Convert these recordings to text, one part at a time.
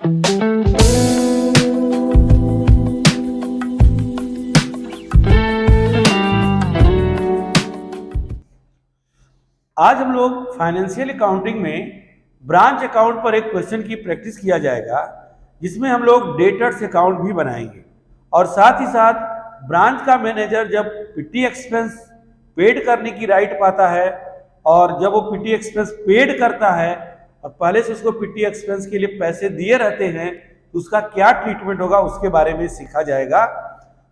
आज हम लोग फाइनेंशियल अकाउंटिंग में ब्रांच अकाउंट पर एक क्वेश्चन की प्रैक्टिस किया जाएगा, जिसमें हम लोग डेटर्स अकाउंट भी बनाएंगे और साथ ही साथ ब्रांच का मैनेजर जब पीटी एक्सपेंस पेड करने की राइट पाता है और जब वो पीटी एक्सपेंस पेड करता है और पहले से उसको पीटी एक्सपेंस के लिए पैसे दिए रहते हैं तो उसका क्या ट्रीटमेंट होगा उसके बारे में सीखा जाएगा।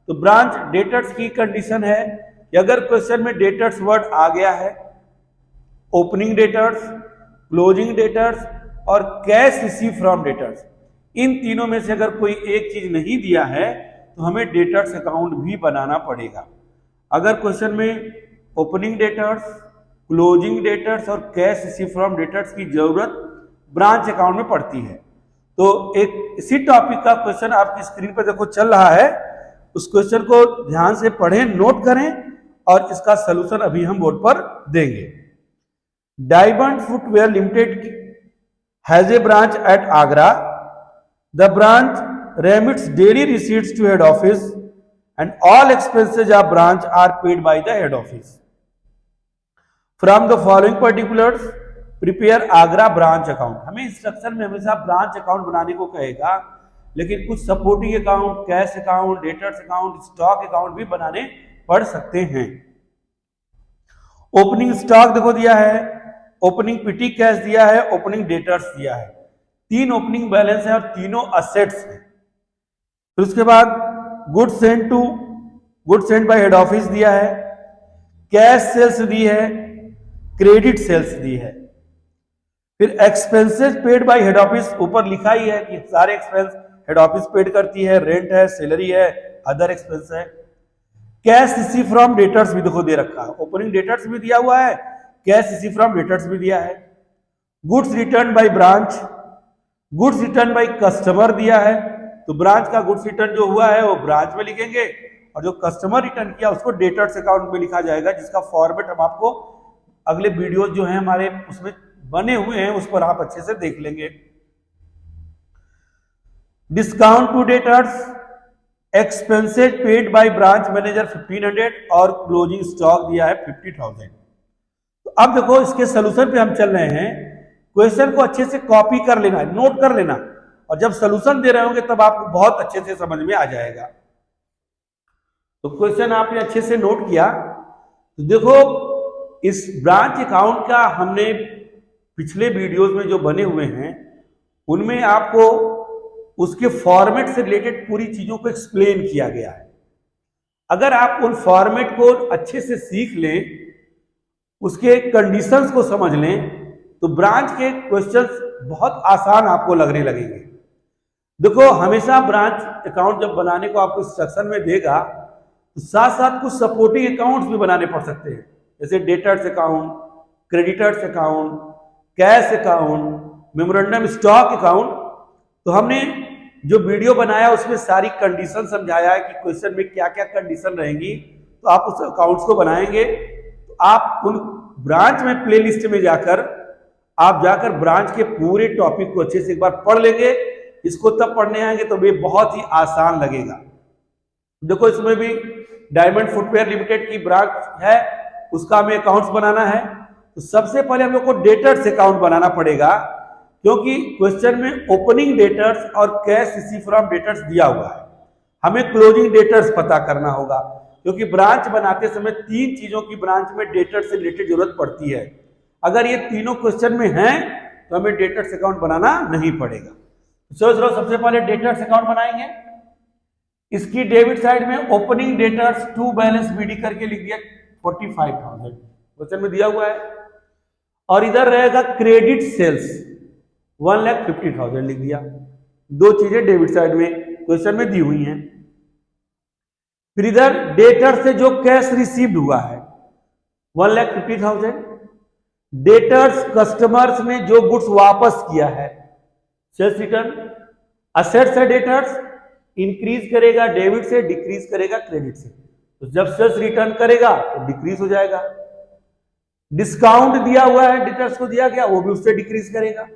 तो ब्रांच डेटर्स की कंडीशन है कि अगर क्वेश्चन में डेटर्स वर्ड आ गया है, ओपनिंग डेटर्स, क्लोजिंग डेटर्स और कैश रिसीव फ्रॉम डेटर्स, इन तीनों में से अगर कोई एक चीज नहीं दिया है तो हमें डेटर्स अकाउंट भी बनाना पड़ेगा। अगर क्वेश्चन में ओपनिंग डेटर्स, क्लोजिंग डेटर्स और कैश रिसीव फ्रॉम डेटर्स की जरूरत ब्रांच अकाउंट में पड़ती है तो एक इसी टॉपिक का क्वेश्चन आपकी स्क्रीन पर देखो चल रहा है, उस क्वेश्चन को ध्यान से पढ़ें, नोट करें और इसका सलूशन अभी हम बोर्ड पर देंगे। Diamond footwear limited has a branch at Agra. The branch remits daily receipts to head office and all expenses of branch are paid by the head office. From the following particulars, prepare Agra branch account. हमें instruction में हमेशा branch account बनाने को कहेगा, लेकिन कुछ supporting account, cash account, debtors account, stock account भी बनाने पड़ सकते हैं। ओपनिंग स्टॉक देखो दिया है, ओपनिंग पीटी कैश दिया है, ओपनिंग डेटर्स दिया है, तीन ओपनिंग बैलेंस है और तीनों असेट्स हैं। फिर उसके बाद goods send bye head office दिया है, कैश सेल्स दी है, क्रेडिट सेल्स दी है। फिर expenses paid bye head office, ऊपर लिखा ही है कि सारे एक्सपेंस हेड ऑफिस पेड करती है, रेंट है, सैलरी है, अदर एक्सपेंस है। कैश रिसीव फ्रॉम डेटर्स भी देखो दे रखा है, ओपनिंग डेटर्स भी दिया हुआ है, कैश रिसीव फ्रॉम डेटर्स भी दिया है। Goods return by branch, goods return by customer दिया है, तो ब्रांच का गुड्स रिटर्न जो हुआ है वो ब्रांच में लिखेंगे और जो कस्टमर रिटर्न किया उसको डेटर्स अकाउंट में लिखा जाएगा, जिसका फॉर्मेट हम आपको अगले वीडियोस जो है हमारे उसमें बने हुए हैं उस पर आप अच्छे से देख लेंगे। Discount to debtors, expenses paid by branch manager 1500 और क्लोजिंग स्टॉक दिया है 50,000। तो अब देखो इसके सोल्यूशन पे हम चल रहे हैं। क्वेश्चन को अच्छे से कॉपी कर लेना है, नोट कर लेना, और जब सोल्यूशन दे रहे होंगे तब आपको बहुत अच्छे से समझ में आ जाएगा। तो क्वेश्चन आपने अच्छे से नोट किया तो देखो इस ब्रांच अकाउंट का हमने पिछले वीडियोस में जो बने हुए हैं उनमें आपको उसके फॉर्मेट से रिलेटेड पूरी चीजों को एक्सप्लेन किया गया है। अगर आप उन फॉर्मेट को अच्छे से सीख लें, उसके कंडीशंस को समझ लें, तो ब्रांच के क्वेश्चंस बहुत आसान आपको लगने लगेंगे। देखो हमेशा ब्रांच अकाउंट जब बनाने को आपको इंस्ट्रक्शन में देगा तो साथ साथ कुछ सपोर्टिंग अकाउंट्स भी बनाने पड़ सकते हैं, जैसे debtors account, creditors account, cash account, memorandum stock account. तो हमने जो वीडियो बनाया उसमें सारी कंडीशन समझाया है कि क्वेश्चन में क्या क्या कंडीशन रहेंगी, तो आप उस अकाउंट्स को बनाएंगे। तो आप उन ब्रांच में प्लेलिस्ट में जाकर ब्रांच के पूरे टॉपिक को अच्छे से एक बार पढ़ लेंगे। इसको तब पढ़ने आएंगे तो ये बहुत ही आसान लगेगा। देखो इसमें भी डायमंड फुटवेयर लिमिटेड की ब्रांच है, उसका हमें अकाउंट्स बनाना है। तो सबसे पहले हम लोग को डेटर्स अकाउंट बनाना पड़ेगा, क्योंकि क्वेश्चन में ओपनिंग डेटर्स और कैश रिसीव फ्रॉम डेटर्स दिया हुआ है। हमें क्लोजिंग डेटर्स पता करना होगा, क्योंकि ब्रांच बनाते समय तीन चीजों की ब्रांच में डेटर्स से रिलेटेड जरूरत पड़ती है। अगर ये तीनों क्वेश्चन में हैं तो हमें डेटर्स अकाउंट बनाना नहीं पड़ेगा। सोच लो सबसे पहले डेटर्स अकाउंट बनाएंगे। इसकी डेबिट साइड में opening debtors to balance BD करके लिख दिया 45,000 क्वेश्चन में दिया हुआ है, और इधर रहेगा क्रेडिट सेल्स 1,50,000 लिख दिया। दो चीजें डेबिट साइड में क्वेश्चन में दी हुई हैं। फिर इधर डेटर से जो कैश रिसीव्ड हुआ है 1,50,000, डेटर्स कस्टमर्स ने जो गुड्स वापस किया है सेल्स रिटर्न। असेट्स है डेटर्स, इंक्रीज करेगा डेबिट से, डिक्रीज करेगा क्रेडिट से। तो जब सेल्स रिटर्न करेगा तो डिक्रीज हो जाएगा। डिस्काउंट दिया हुआ है, डेटर्स को दिया गया, वो भी उससे डिक्रीज करेगा।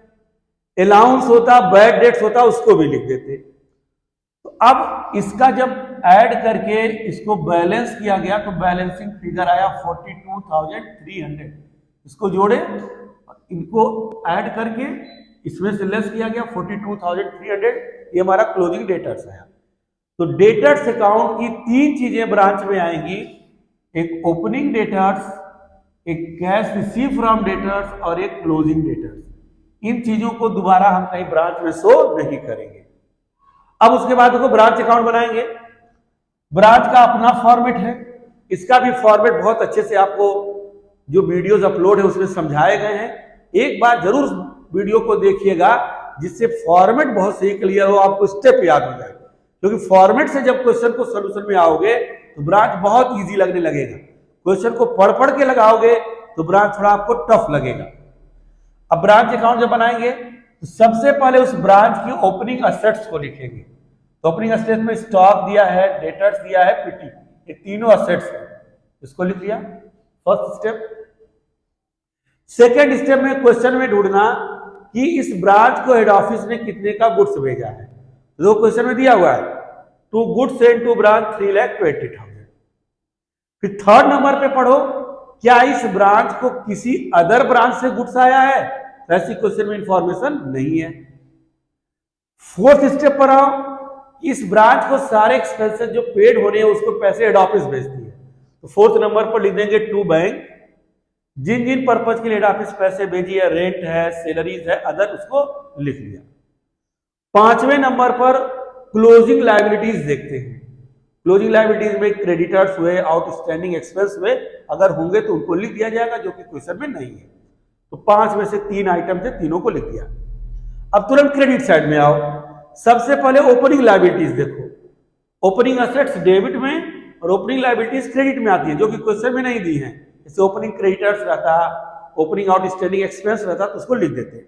अलाउंस होता, बैड डेट्स होता, उसको भी लिख देते। तो अब इसका जब ऐड करके इसको बैलेंस किया गया तो बैलेंसिंग फिगर आया 42,300। इसको जोड़े, इनको ऐड करके इसमें से लेस किया गया 42,300। ये हमारा क्लोजिंग डेटर्स है। तो डेटर्स अकाउंट की तीन चीजें ब्रांच में आएंगी, एक ओपनिंग डेटर्स, एक कैश रिसीव फ्रॉम डेटर्स और एक क्लोजिंग डेटर्स। इन चीजों को दोबारा हम कहीं ब्रांच में शो नहीं करेंगे। अब उसके बाद देखो ब्रांच अकाउंट बनाएंगे। ब्रांच का अपना फॉर्मेट है, इसका भी फॉर्मेट बहुत अच्छे से आपको जो वीडियोस अपलोड है उसमें समझाए गए हैं। एक बार जरूर वीडियो को देखिएगा जिससे फॉर्मेट बहुत सही क्लियर हो, आपको स्टेप याद हो जाए। क्योंकि फॉर्मेट से जब क्वेश्चन को सोल्यूशन में आओगे तो ब्रांच बहुत इजी लगने लगेगा। क्वेश्चन को पढ़ पढ़ के लगाओगे तो ब्रांच थोड़ा आपको टफ लगेगा। अब ब्रांच अकाउंट जब बनाएंगे तो सबसे पहले उस ब्रांच की ओपनिंग असेट्स को लिखेंगे। तो ओपनिंग असेट्स में स्टॉक दिया है, डेटर्स दिया है, पीटी, ये तीनों असेट्स हैं, इसको लिख लिया फर्स्ट स्टेप। सेकेंड स्टेप में क्वेश्चन में ढूंढना कि इस ब्रांच को हेड ऑफिस ने कितने का गुड्स भेजा है। तो क्वेश्चन में दिया हुआ है to goods sent to branch 3,20,000। फिर थर्ड नंबर पे पढ़ो, क्या इस ब्रांच को किसी अदर ब्रांच से गुड्स आया है? तो ऐसी क्वेश्चन में इंफॉर्मेशन नहीं है। फोर्थ स्टेप पर आओ, इस ब्रांच को सारे एक्सपेंसेस जो पेड होने हैं उसको पैसे हेड ऑफिस भेजती है। तो फोर्थ नंबर पर लिख देंगे टू बैंक, जिन जिन पर्पज के लिए हेड ऑफिस पैसे भेजी है, रेंट है, सैलरीज है, अदर, उसको लिख लिया। पांचवें नंबर पर क्लोजिंग लायबिलिटीज देखते हैं। क्लोजिंग लायबिलिटीज में क्रेडिटर्स हुए, आउटस्टैंडिंग एक्सपेंस हुए, अगर होंगे तो उनको लिख दिया जाएगा, जो कि क्वेश्चन में नहीं है। तो 5 में से 3 आइटम थे, तीनों को लिख दिया। अब तुरंत क्रेडिट साइड में आओ। सबसे पहले ओपनिंग लायबिलिटीज देखो। ओपनिंग असेट्स डेबिट में और ओपनिंग लायबिलिटीज क्रेडिट में आती है, जो कि क्वेश्चन में नहीं दी है। जैसे ओपनिंग क्रेडिटर्स रहता, ओपनिंग आउटस्टैंडिंग एक्सपेंस रहता, तो उसको लिख देते।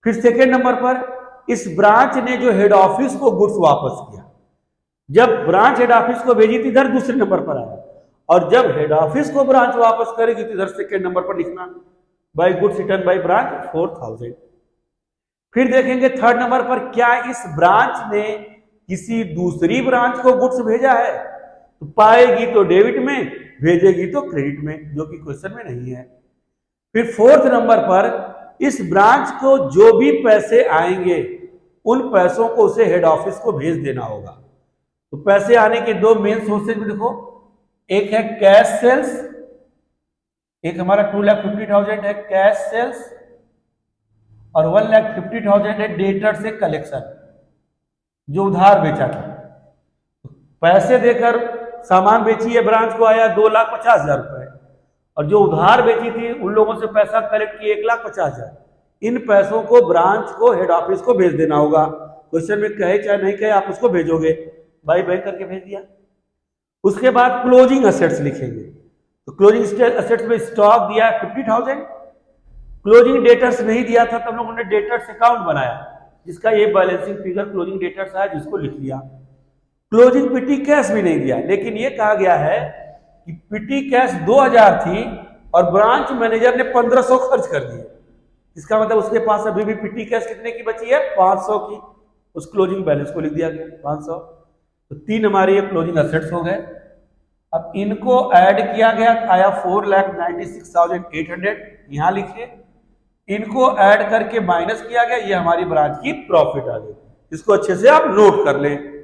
फिर सेकेंड नंबर पर इस ब्रांच ने जो हेड ऑफिस को गुड्स वापस किया। जब ब्रांच हेड ऑफिस को भेजी थी इधर दूसरे नंबर पर आया, और जब हेड ऑफिस को ब्रांच वापस करेगी तो इधर सेकेंड नंबर पर लिखना by goods return by branch 4,000। फिर देखेंगे थर्ड नंबर पर, क्या इस ब्रांच ने किसी दूसरी ब्रांच को गुड्स भेजा है? तो पाएगी तो डेबिट में, भेजेगी तो क्रेडिट में, जो कि क्वेश्चन में नहीं है। फिर फोर्थ नंबर पर इस ब्रांच को जो भी पैसे आएंगे उन पैसों को उसे हेड ऑफिस को भेज देना होगा। तो पैसे आने के दो मेन सोर्सेज में देखो, एक है कैश सेल्स, एक हमारा 2,50,000 है कैश सेल्स, और 1,50,000 है डेटर से कलेक्शन, जो उधार बेचा था। पैसे देकर सामान बेची है, ब्रांच को आया 2,50,000 रुपए, और जो उधार बेची थी उन लोगों से पैसा कलेक्ट किए 1,50,000। इन पैसों को ब्रांच को हेड ऑफिस को भेज देना होगा। क्वेश्चन में कहे चाहे नहीं कहे, आप उसको भेजोगे, बाई बैंक करके भेज दिया। उसके बाद क्लोजिंग असेट्स लिखेंगे। तो क्लोजिंग असेट्स में स्टॉक दिया है 50,000, क्लोजिंग डेटर्स नहीं दिया था, तब लोगों ने डेटर्स अकाउंट बनाया, जिसका ये बैलेंसिंग फिगर क्लोजिंग डेटर्स है, जिसको लिख लिया। क्लोजिंग पिटी कैश भी नहीं दिया, लेकिन ये कहा गया है कि पिटी कैश 2,000 थी और ब्रांच मैनेजर ने 1,500 खर्च कर दिए। इसका मतलब उसके पास अभी भी पिटी कैश कितने की बची है? 500 की। उस क्लोजिंग बैलेंस को लिख दिया गया 500। तो 3 हमारे ये क्लोजिंग असेट्स हो गए। अब इनको ऐड किया गया, आया 4,96,800, यहां लिखिए। इनको ऐड करके माइनस किया गया, ये हमारी ब्रांच की प्रॉफिट आ गई। इसको अच्छे से आप नोट कर लें।